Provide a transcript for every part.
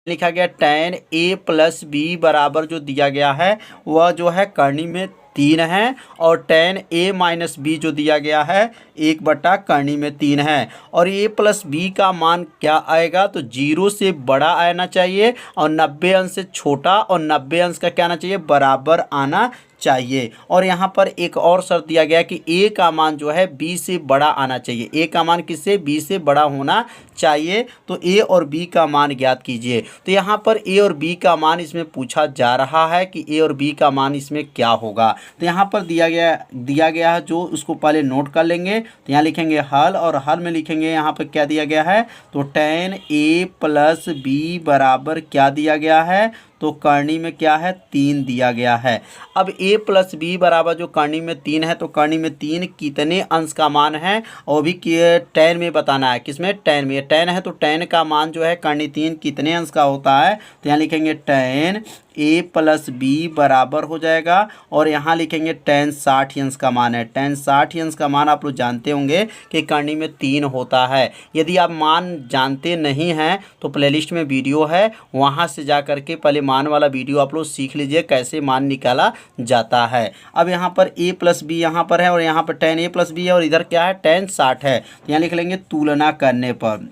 लिखा गया tan a plus B बराबर जो दिया गया है वह जो है करनी में 3 है और tan a माइनस बी जो दिया गया है 1/करनी में 3 है। और a प्लस बी का मान क्या आएगा तो 0 से बड़ा आना चाहिए और 90 अंश से छोटा और 90 अंश का क्या आना चाहिए बराबर आना चाहिए। और यहाँ पर एक और शर्त दिया गया कि a का मान जो है b से बड़ा आना चाहिए। a का मान किससे b से बड़ा होना चाहिए। तो a और b का मान ज्ञात कीजिए। तो यहाँ पर a और b का मान इसमें पूछा जा रहा है कि a और b का मान इसमें क्या होगा। तो यहाँ पर दिया गया है जो उसको पहले नोट कर लेंगे। तो यहाँ लिखेंगे हल और हल में लिखेंगे यहाँ पर क्या दिया गया है तो tan a प्लस बी बराबर क्या दिया गया है तो करनी में क्या है 3 दिया गया है। अब a प्लस बी बराबर जो करनी में 3 है तो करनी में 3 कितने अंश का मान है और भी tan में बताना है। किसमें tan में, tan है तो tan का मान जो है करनी 3 कितने अंश का होता है तो यहाँ लिखेंगे tan a प्लस बी बराबर हो जाएगा और यहाँ लिखेंगे tan 60 अंश का मान है। tan 60 अंश का मान आप लोग जानते होंगे कि करनी में 3 होता है। यदि आप मान जानते नहीं हैं तो प्लेलिस्ट में वीडियो है, वहाँ से जा करके पहले मान वाला वीडियो आप लोग सीख लीजिए कैसे मान निकाला जाता है। अब यहाँ पर a प्लस बी यहाँ पर है और यहाँ पर tan a प्लस बी है और इधर क्या है tan 60 है। तो यहाँ लिख लेंगे तुलना करने पर,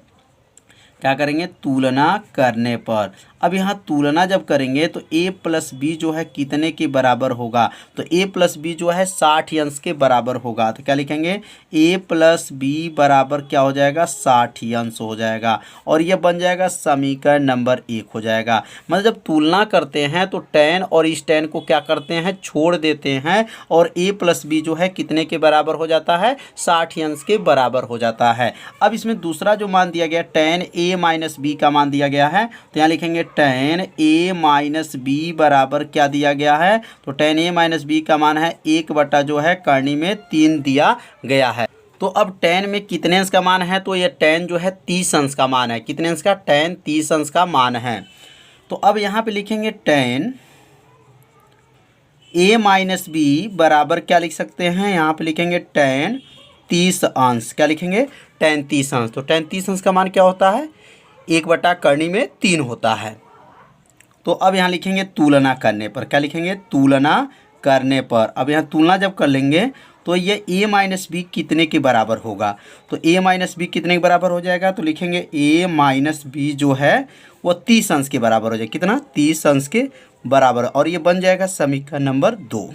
क्या करेंगे तुलना करने पर। अब यहाँ तुलना जब करेंगे तो a प्लस बी जो है कितने के बराबर होगा तो a प्लस बी जो है 60 अंश के बराबर होगा। तो क्या लिखेंगे a प्लस बी बराबर क्या हो जाएगा 60 अंश हो जाएगा और ये बन जाएगा समीकरण नंबर 1 हो जाएगा। मतलब जब तुलना करते हैं तो tan और इस tan को क्या करते हैं छोड़ देते हैं और a प्लस बी जो है कितने के बराबर हो जाता है 60 अंश के बराबर हो जाता है। अब इसमें दूसरा जो मान दिया गया tan a माइनस बी का मान दिया गया है तो यहाँ लिखेंगे tan a माइनस बी बराबर क्या दिया गया है तो tan a माइनस बी का मान है 1 जो है करनी में 3 दिया गया है। तो अब tan में कितने अंश का मान है तो ये tan जो है 30 अंश का मान है। कितने अंश का tan 30 अंश का मान है। तो अब यहाँ पे लिखेंगे tan a माइनस बी बराबर क्या लिख सकते हैं यहाँ पे लिखेंगे tan 30 अंश। क्या लिखेंगे tan 30 अंश। तो tan 30 अंश का मान क्या होता है 1/करनी में 3 होता है। तो अब यहाँ लिखेंगे तुलना करने पर, क्या लिखेंगे तुलना करने पर। अब यहाँ तुलना जब कर लेंगे तो ये a माइनस बी कितने के बराबर होगा तो a माइनस बी कितने के बराबर हो जाएगा तो लिखेंगे a माइनस बी जो है वो 30 अंश के बराबर हो जाएगा। कितना 30 अंश के बराबर और ये बन जाएगा समीकरण नंबर 2।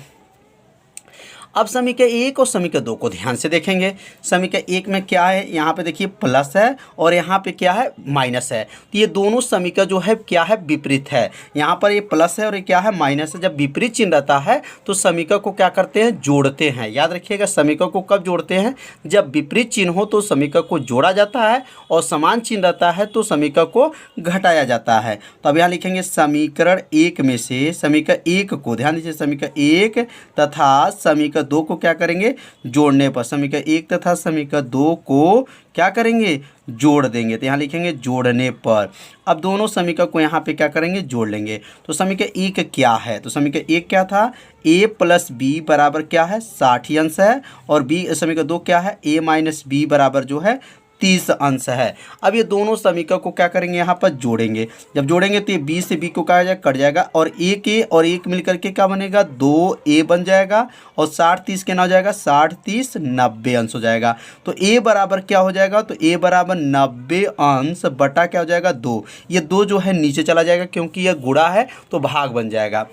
अब समीकरण 1 और समीकरण 2 को ध्यान से देखेंगे। समीकरण 1 में क्या है यहाँ पे देखिए प्लस है और यहाँ पे क्या है माइनस है। तो ये दोनों समीकरण जो है क्या है विपरीत है। यहाँ पर ये प्लस है और ये क्या है माइनस है। जब विपरीत चिन्ह रहता है तो समीकरण को क्या करते हैं जोड़ते हैं। याद रखिएगा समीकरण को कब जोड़ते हैं जब विपरीत चिन्ह हो तो समीकरण को जोड़ा जाता है और समान चिन्ह रहता है तो समीकरण को घटाया जाता है। तो अब यहाँ लिखेंगे समीकरण 1 में से समीकरण 1 को ध्यान दीजिए समीकरण 1 तथा समीकरण 2 को क्या करेंगे जोड़ने पर समीकरण 1 तथा समीकरण 2 को क्या करेंगे जोड़ देंगे। तो यहाँ लिखेंगे जोड़ने पर। अब दोनों समीकरण को यहाँ पे क्या करेंगे जोड़ लेंगे। तो समीकरण 1 क्या है तो समीकरण 1 क्या था a प्लस बी बराबर क्या है 60 अंश है और b समीकरण 2 क्या है a माइनस बी बराबर जो है 30 अंश है। अब ये दोनों समीकरण को क्या करेंगे यहाँ पर जोड़ेंगे। जब जोड़ेंगे तो ये b से b को क्या हो जाएगा कट जाएगा और एक a और एक मिलकर के क्या बनेगा 2a बन जाएगा और 60-30 के ना हो जाएगा 60-30 90 अंश हो जाएगा। तो a बराबर क्या हो जाएगा तो a बराबर 90 अंश बटा क्या हो जाएगा 2। ये 2 जो है नीचे चला जाएगा क्योंकि यह गुणा है तो भाग बन जाएगा।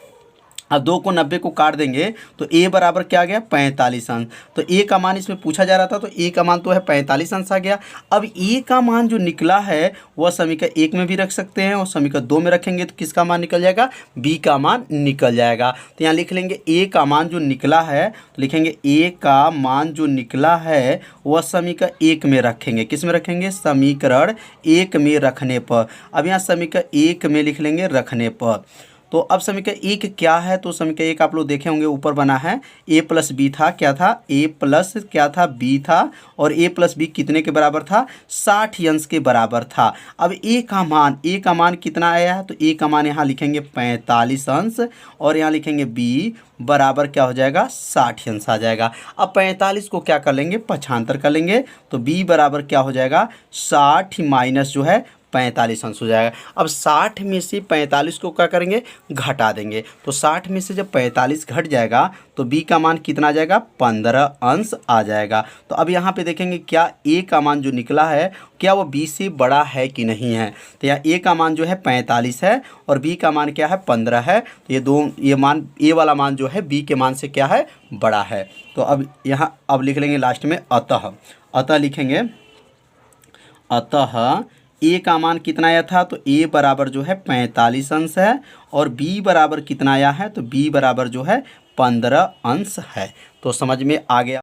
अब 2 को 90 को काट देंगे तो a बराबर क्या आ गया 45 अंश। तो a का मान इसमें पूछा जा रहा था तो a का मान तो है 45 अंश आ गया। अब a का मान जो निकला है वह समीकरण 1 में भी रख सकते हैं और समीकरण 2 में रखेंगे तो किसका मान निकल जाएगा b का मान निकल जाएगा। तो यहाँ लिख लेंगे a का मान जो निकला है तो लिखेंगे a का मान जो निकला है वह समीकरण 1 में रखेंगे। किस में रखेंगे समीकरण 1 में रखने पर। अब यहाँ समीकरण 1 में लिख लेंगे रखने पर। तो अब समीकरण 1 क्या है तो समीकरण 1 आप लोग देखे होंगे ऊपर बना है a प्लस बी था क्या था a प्लस क्या था b था और a प्लस बी कितने के बराबर था 60 अंश के बराबर था। अब a का मान कितना आया है तो a का मान यहाँ लिखेंगे 45 अंश और यहाँ लिखेंगे b बराबर क्या हो जाएगा 60 अंश आ जाएगा। अब 45 को क्या कर लेंगे पक्षांतर कर लेंगे तो b बराबर क्या हो जाएगा 60 माइनस जो है 45 अंश हो जाएगा। अब 60 में से 45 को क्या करेंगे, घटा देंगे। तो 60 में से जब 45 घट जाएगा तो b का मान कितना आ जाएगा, 15 अंश आ जाएगा। तो अब यहाँ पे देखेंगे क्या a का मान जो निकला है क्या वो b से बड़ा है कि नहीं है। तो यहाँ a का मान जो है 45 है और b का मान क्या है, 15 है। तो ये मान a वाला मान जो है b के मान से क्या है, बड़ा है। तो अब यहाँ अब लिख लेंगे लास्ट में अतः लिखेंगे, अतः a का मान कितना आया था, तो a बराबर जो है 45 अंश है और b बराबर कितना आया है, तो b बराबर जो है 15 अंश है। तो समझ में आ गया।